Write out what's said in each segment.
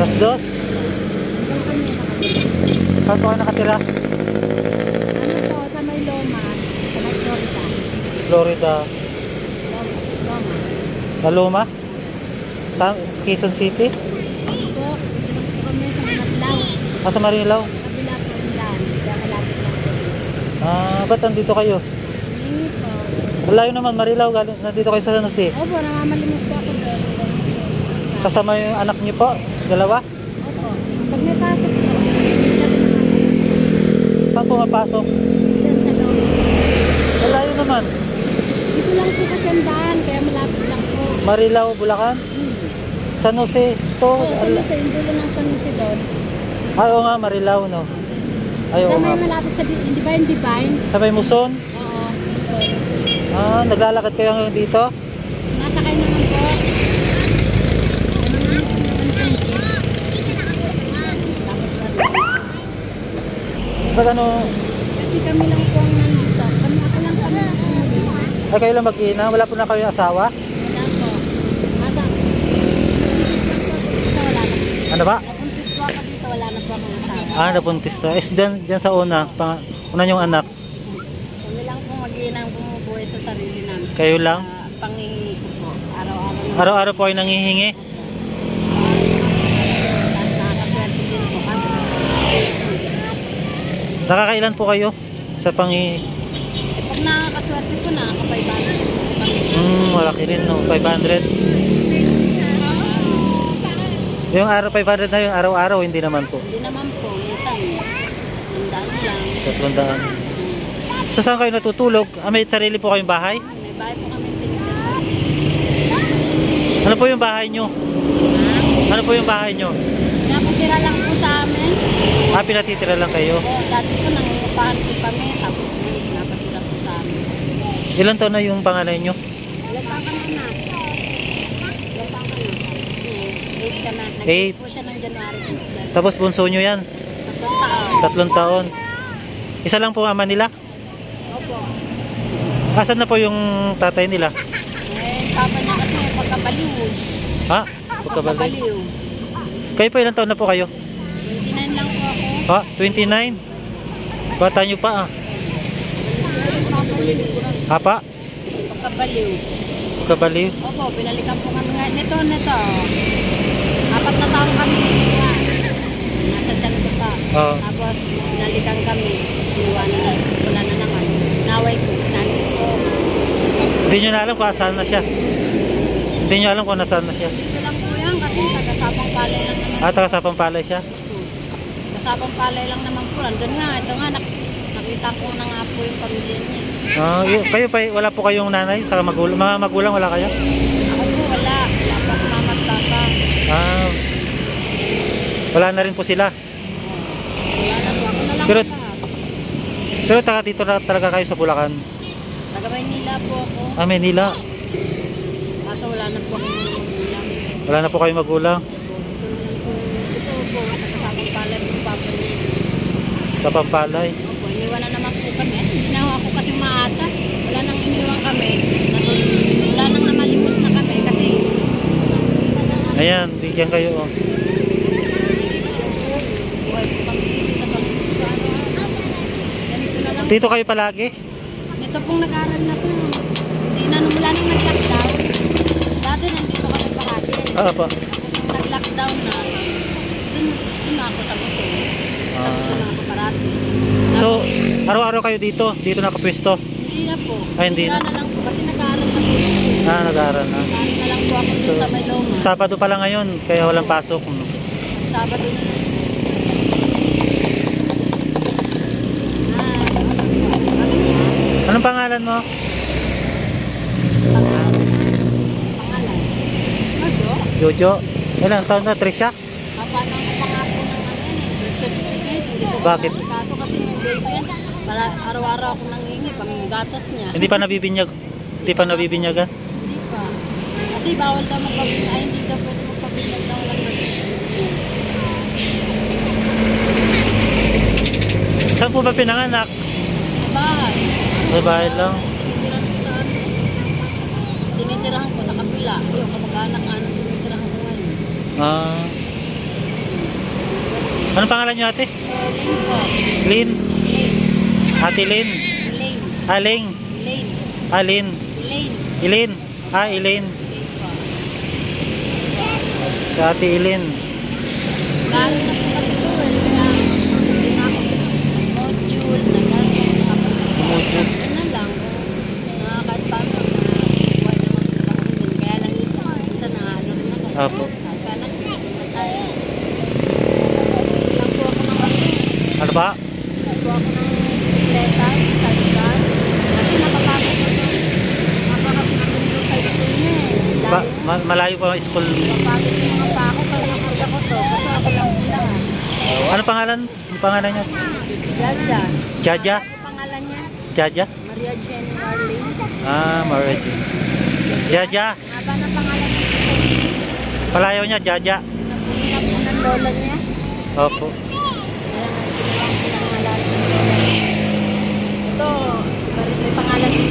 Alas 2? Saan po kayo nakatira? Ano po, sa may Loma, sa may Florida. Florida. Loma. Sa Loma? Sa Quezon City? Po, dito po kami sa Marilao. Sa Marilao? Sa kabila po yung daan, kaya malapit lang po. Ba't nandito kayo? Hindi po. Malayo naman, Marilao. Nandito kayo sa San Jose. Opo, namamalimus po ako doon. Kasama yung anak niyo po? Dalawa? Opo. Pag may pasok po, Saan po mapasok? doon sa Loma. Malayo naman. Dito lang po kasi ang daan, kaya malapit lang po. Marilao, Bulacan? San Jose? Ito? Oo, San Jose, yung dulo ng San Jose doon. Oo nga, Marilao, no? Ay, oo Sa nga. may malapit sa Divine. Sa may Muson? Oo. So, Naglalakad kayo hanggang dito? nasakay naman po. Tapos Ba't ano? kasi kami lang po ang nandito. Ako lang kami ang nandito. Ay, kayo lang mag-ina? Wala po na kayo asawa? Wala po. Madam. Dito wala na. Ano ba? Napuntis po ako dito. Wala na po akong asawa. Napuntis to. Dyan sa una. Una yung anak. Kami lang po mag-iinang bumubuhay sa sarili namin. Kayo lang? Pangingi ko po. Araw-araw. Araw-araw po kayo nangihingi? Nakakaswerte din po. Kasi Nakakailan po kayo sa pangi... pag nakakaswerte po na, kapaybanan. Malaki rin, no? 500. Yung araw 500 na yung araw-araw, hindi naman po. Hindi naman po. Minsan, tandaan lang. 300. So saan kayo natutulog? May sarili po kayong bahay? May bahay po kami tinignan. Ano po yung bahay nyo? Ano po yung bahay nyo? Nakatira lang po sa amin. Pinatitira lang kayo. Po, dati po nangungupahan po kami. Tapos napatira po sa amin. Ilan taon na yung panganay nyo? Ilan pa ka na? Ilan pa ka na? 8 ka na. Eight. Nag-8 po siya ng January 27. Tapos bunso nyo yan? 3 taon. Isa lang po ang ama nila? Opo. Asan na po yung tatay nila? Papa niya kasi pagkabaliw. Ha? Pagkabaliw. Kayo po ilang taon na po kayo? 29 lang po ako. 29? Bata nyo pa Apa? Pagkabaliw. Pagkabaliw? Opo, pinalikan po kami nga. Nito. 4 na taon kami iniwan. Nasa tiyan ko pa. Tapos pinalikan kami. Iniwanan na. Wala na naman. Naway ko. Nanis ko. Hindi nyo na alam kung saan na siya? Hindi nyo alam kung nasaan na siya? Dito lang po yan kasi tagasapang palay lang naman. Tagasapang palay siya? Tagasapang palay lang naman po. Andun nga. Ito nga. Nakita ko na nga po yung pamilya niya. Kayo pa, wala po kayong nanay sa magulang? Mga magulang wala kayo? Ako po wala. Wala pa ako mama at papa. Wala na rin po sila? Wala na po. Ako na lang Pero, lahat. pero taga dito na talaga kayo sa Bulacan? Taga Maynila po ako. Manila. Kaso wala na po akong magulang. Wala na po kayong magulang? Ito po. Tagasapang palay po papa niya. Sa Pampalay? Opo. Iniwan na naman po kami. Hindi na ako kasi maasa. Wala nang iniwan kami. Wala nang namalimos na kami kasi Ayan, bigyan kayo. buhay po kami sa pagkakita. Ganito na lang. Dito kayo palagi? Ito pong nag-aral na po. Hindi na wala nang nag-lockdown. Dati nandito kami parati. Pa. Tapos nung nag-lockdown na, dun ako sa museo. Sa museo na ako parati. So, araw-araw kayo dito? Dito nakapwesto? Hindi na po. Hindi na. Wala na lang po kasi nag-aaral na po. Nag-aaral na. Nag-aaral na lang po ako dun sa may Loma. Sabado pa lang ngayon, kaya walang pasok. Sabado na lang. Anong pangalan mo? Pangalan. Ano? Jojo. Ilang taon na? Trisha? Papanang ko pa nga po ng birth certificate. Hindi ko Bakit? kaso kasi yung baby yan. Para araw-araw ako nangingi pang gatas niya. Hindi pa nabibinyag? Hindi pa nabibinyagan? Hindi pa. Kasi bawal daw magpabinyag. Ay, hindi daw pwede magpabinyag daw lang birth certificate. Saan po ba pinanganak? Sa bahay. Sa bahay lang. Tinitirahan ko sa ano. Tinitirahan ko sa kapila. Yung kamag-anak nga nang tinitirahan ko ngayon. Anong pangalan nyo ate? Lane po. Lin? Lane. Ate Lin? Lane. Aling? Lane. Alin? Lane. Ilin? Ilin. Sa ate Ilin. Lalo na po kasi ito eh. Kaya hindi na ako module na gano'n. Module. Ano lang. Kahit paano na buwan naman lang din. Kaya lang ito. Minsan naano rin ako. Apo. Kaya lang na tayo. Lang po ako ng ano. Ano ba? Lang po ako ng bisikleta. Sa lugar. Kasi nakapagod ko ito. Napakapagod sa school niya eh. Malayo pa ang school. Napagod ko mga pa ako. Kaya nakarga ko to. Kasi ako lang muna. Ano pangalan? Ano pangalan niya? Jaja. Jaja? Ano pangalan niya? Jaja? Maria Jenny Arlene. Marriage. Jaja. Haba na pangalan niya. Palayaw niya, Jaja. Napunta po ng lola niya. Opo. Kaya nga, ginalang pinangalan ng lola niya. Ito, may pangalan niya.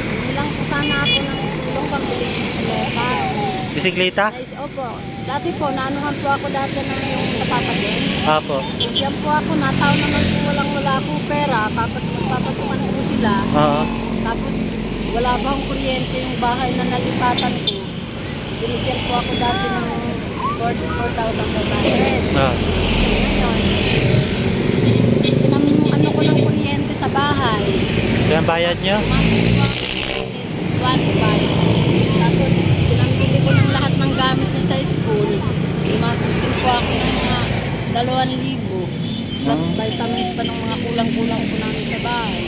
Hindi lang po sana ako ng tulong pambili ng bisikleta. Bisikleta? Opo. Dati po, naanuhan po ako dati ng yung sa Papa Games. Opo. Diyan po ako, nataon naman po wala akong pera. Tapos magpapasukan po sila. Oo. Tapos wala pa akong kuryente yung bahay na nalipatan ko. Binigyan po ako dati ng 44,500. Ngayon, ano ko ng kuryente sa bahay. Kaya ang bayad nyo? Tapos pinambili ko ng lahat ng gamit niya sa school. Tumastos din po ako ng mga 2,000. Plus vitamins pa ng mga kulang-kulang po namin sa bahay.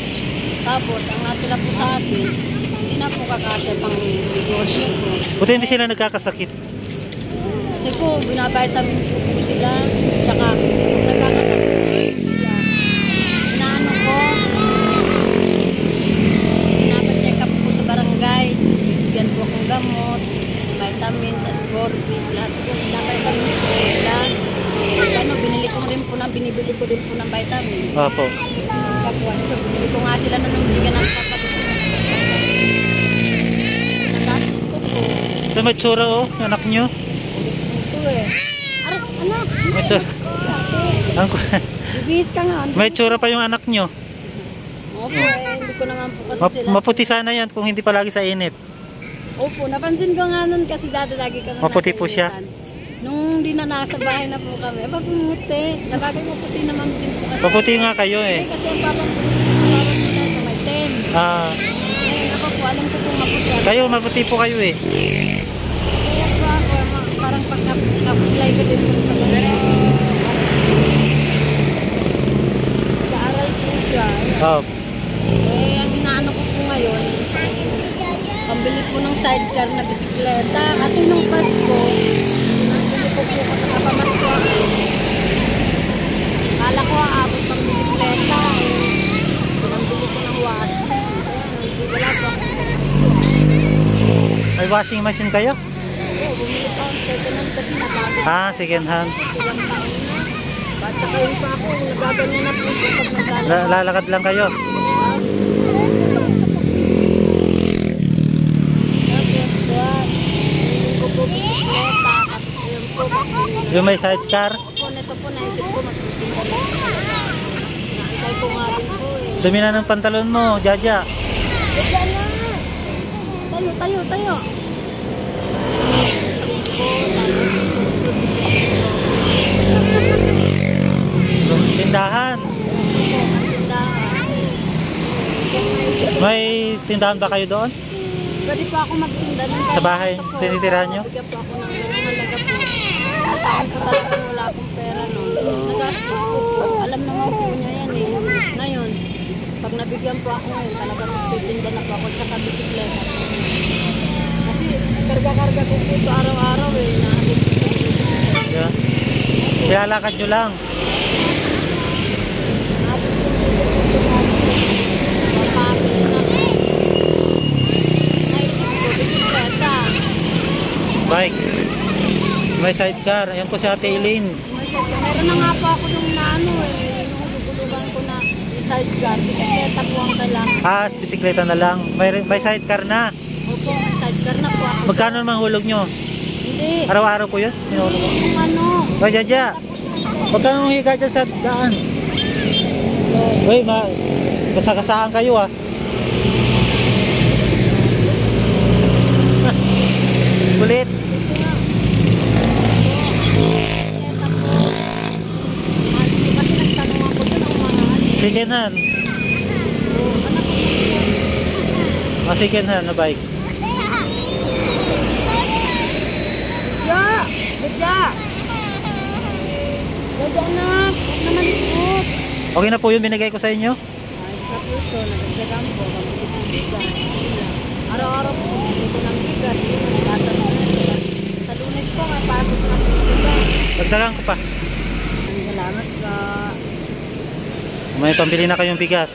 Tapos ang natila po sa akin, hindi na po kakasya pang negosyo ko. Buti hindi sila nagkakasakit. Kasi po, binavitamins ko po sila. Tsaka, nagkakasakit po sila. Inaano ko, pinapacheck up po sa barangay. Bigyan po akong gamot, vitamins, ascorbic, lahat po. Binavitamins ko sila. Ano, binibili ko din po ng vitamins. Opo. Kapwa nito, binili ko nga sila na nung bigyan ng papagot. Nagastos ko po. Ito may tsura yung anak nyo. Ito eh. Aray, anak! Ito. Bibihis ka nga. May tsura pa yung anak nyo. Opo eh, hindi ko naman po kasi sila. Maputi sana yan kung hindi palagi sa init. Opo, napansin ko nga nun kasi dati lagi kami Maputi nasa po siya. initan. Nung di na nasa bahay na po kami, pumuti. Nabagay maputi naman din po kasi. Maputi nga kayo eh. Kasi ang papang nila sa may tem. Ngayon ako po, alam ko po maputi. Kayo, maputi po kayo eh. Kaya po ako, parang pag na-apply ko din po sa bahay. Nag-aaral po siya. Ang inaano ko po ngayon, gusto ko pambili po ng sidecar na bisikleta. Kasi nung Pasko, nandito po po nakapamasko ako. Kala ko aabot pang bisikleta. Pinambili ko ng washing. Wala po ako. May washing machine kayo? Oo, bumili pa akong second hand kasi nagagawin. Second hand. Ilang taon na. At saka yun pa ako, nagaganyan na po siya pag naglalakad. Lalakad lang kayo. Yung may sidecar? Opo, nito po naisip ko matutinda lang. Nakikay ko nga rin po eh. Dumi na ng pantalon mo, Jaja. Diyan na! Tayo, tayo, tayo! Tindahan. May tindahan ba kayo doon? Pwede pa ako magtinda ng Sa bahay? Tinitirahan nyo? Bigyan po ako ng halaga po. Saan po talaga wala akong pera nun. Nagastos ko po. Alam naman po niya yan eh. Ngayon, pag nabigyan po ako ngayon, talaga magtitinda na po ako tsaka bisikleta. Kasi karga-karga ko po ito araw-araw eh. Nahalip ko po ito. Ilalakad nyo lang. Papagod na po. Naisip ko, bisikleta. Bike. May sidecar. Ayan po si Ate Eileen. Meron na nga po ako nung naano eh. Nung gugulugan ko na sidecar. Bisikleta po ang kailangan. Bisikleta na lang. May sidecar na. Opo, sidecar na po ako. Magkano naman hulog nyo? Hindi Hindi. Araw-araw po yun? Tinulong mo? Kung ano. O, Jaja. Huwag ka nang higa dyan sa daan. Uy, kasakasaan kayo ah. Kulit. Kasi nagtanong ako doon ang mga ano. Second hand. Second hand na bike. Ja! Gadya! Gadya anak! Huwag naman ikot! Okay na po yung binigay ko sa inyo? Ayos na po ito. Nagagdagan po. Kamagit ng bigas. Araw-araw po. Bumili ko ng bigas. Gatas na bigas. Sa Lunes po nga. Pasok na po sila. Dagdagan ko pa. Salamat ka. May pambili na kayong bigas.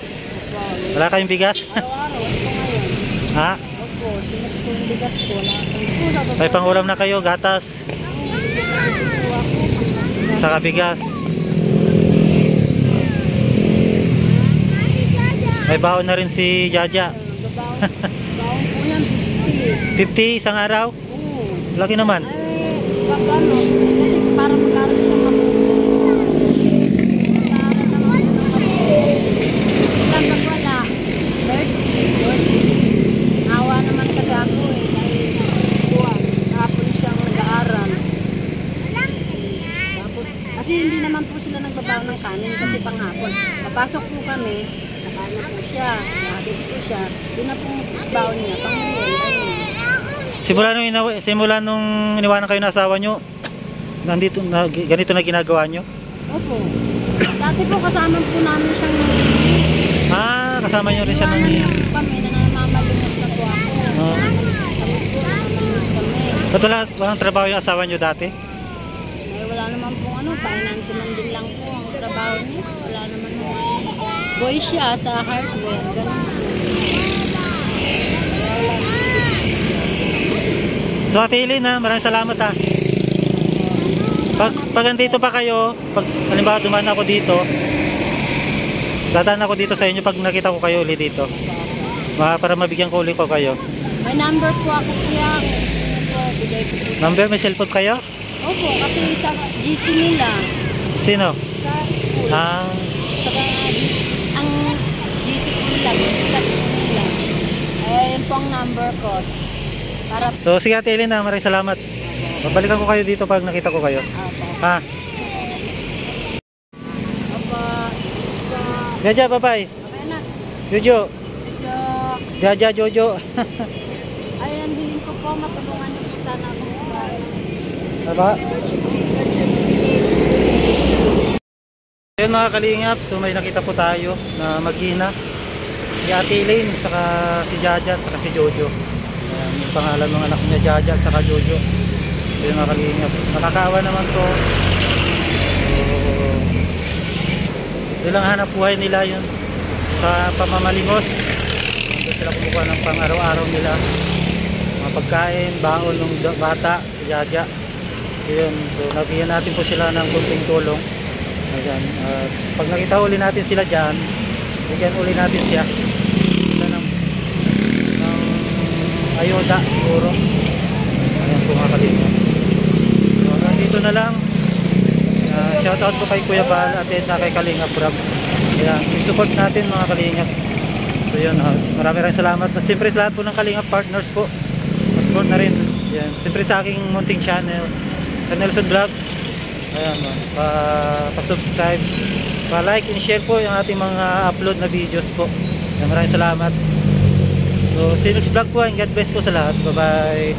Wala kayong bigas? Araw-araw. Ito ngayon. Ha? Opo. Sinat ko yung bigas ko. Wala akong May pangulam na kayo, gatas. Saka bigas. May baon na rin si Jaja. Baon po yan. 50 isang araw? Oo. Laki naman. Ay, pag ano, kasi para magkaroon siyang mabuti. Magkaroon naman ng mabuti. Isang pag wala, 30. Awa naman kasi ako eh. Dahil kuha, hapon siyang nag-aaral. Tapos, kasi hindi naman po sila nagbabaw ng kanin kasi panghapon. Papasok po kami, nakain na po siya, nakatid po siya. Yun na pong baon niya, Simula nung iniwanan kayo ng asawa nyo, nandito na, ganito na ginagawa nyo? Opo. Dati po kasama po namin siyang Kasama nyo rin siya nung... iwanan niya po kami na namamalimos na po ako. Kami po namamalimos kami. Ba't walang trabaho yung asawa nyo dati? Ay, wala naman po finance man din lang po ang trabaho niya. Wala naman po. Boy siya sa hardware. Ganun po. So Ate Eileen maraming salamat ha. Pag andito pa kayo, pag halimbawa dumaan ako dito, dadaan ako dito sa inyo pag nakita ko kayo ulit dito. Para mabigyan ko ulit ko kayo. May number po ako kuya. Bigay ko po. Number, may cellphone kayo? Opo, kasi sa GC nila. Sino? Sa school. Saka ang GC po nila. Sa school nila. Yun po ang number ko. Para So sige Ate Eileen maraming salamat. Babalikan ko kayo dito pag nakita ko kayo. Ha? Jaja, bye-bye. Okay na. Jojo. Medyo, Jaja, Jojo. ayan, bilhin ko po. Matulungan niyo po sana ako. Diba? Ayun mga kalingap, so may nakita po tayo na mag-ina. Si Ate Eileen, saka si Jaja, saka si Jojo. Ayan, yung pangalan ng anak niya, Jaja, saka Jojo. Ayun mga kalingap. Nakakaawa naman to. So, yun lang hanap buhay nila yun sa pamamalimos. Doon sila kumukuha ng pang-araw-araw nila. Mga pagkain, baon ng bata, si Jaja. Yun, so nabigyan natin po sila ng kunting tulong. Ayan, pag nakita uli natin sila dyan, bigyan uli natin siya ng ayuda siguro. Ayan po mga kalingap. So nandito na lang. Shoutout po kay Kuya Bal at kay Kalingap Rob. Ayan, i-support natin mga kalingap. So yun, maraming salamat. At siyempre sa lahat po ng Kalingap partners po, support na rin. Ayan, siyempre sa aking munting channel sa Nelson Vlogs. Ayan, pa-subscribe, pa-like and share po yung ating mga upload na videos po. Ayan, maraming salamat. So see you next vlog po and God bless po sa lahat. Bye bye.